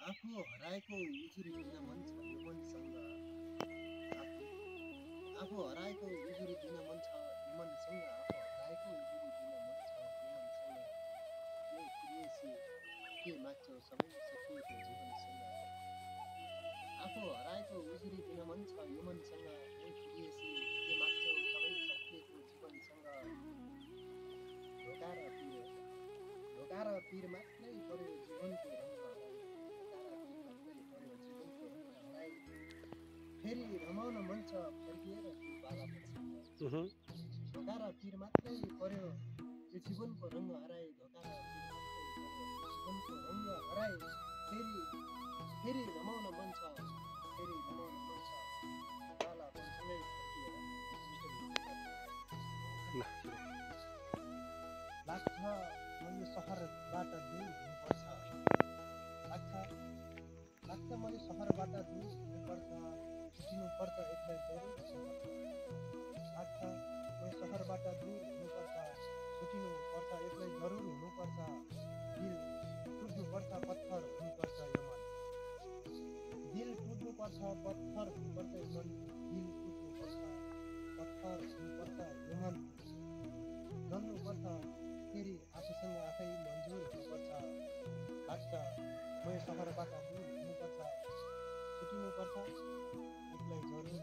आफू हराएको उजुरी दिन मन छ यो मनसँग आफू आफू हराएको उजुरी दिन मन छ यो मनसँग आफू हराएको उजुरी दिन मन छ यो मनसँग यो प्रियसी के माग्छौ सबै सकिएको जीवनसँग आफू हराएको उजुरी दिन मन छ यो मनसँग यो प्रियसी के माग्छौ सबै सकिएको जीवनसँग ढोका र पिर ढोका र पिर मात्रै पर्यो जीवनको रङ्ग हराई ढोका र पिर मात्रै पर्यो जीवनको रङ्ग हराई फेरि रमाउन मन छ फर्किएर त्यो बालापनसँग उहुँ, ढोका र पिर मात्रै पर्यो यो जीवनको रङ्ग हराई ढोका र पिर मात्रै पर्यो यो जीवनको रङ्ग हराई फेरि फेरि रमाउन मन छ फेरि रमाउन मन छ बालापनसँगै फर्किएर मिठो मिठो ल, लाग्छ म यो सहरबाट दूर हुनुपर्छ लाग्छ लाग्छ म यो सहरबाट दूर हुनुपर्छ छुटिनुपर्छ एक्लै जरुर हुनुपर्छ लाग्छ म यो सहरबाट दूर हुनुपर्छ छुटिनुपर्छ एक्लै जरुर हुनुपर्छ दिल टुट्नुपर्छ पत्थर हुनुपर्छ यो मन दिल टुट्नुपर्छ पत्थर हुनुपर्छ यो मन दिल टुट्नुपर्छ पत्थर हुनुपर्छ यो मन जल्नुपर्छ फेरि आफूसँग आफै मन्जुर हुनुपर्छ लाग्छ म यो सहरबाट दूर हुनुपर्छ छुटिनुपर्छ एक्लै जरुर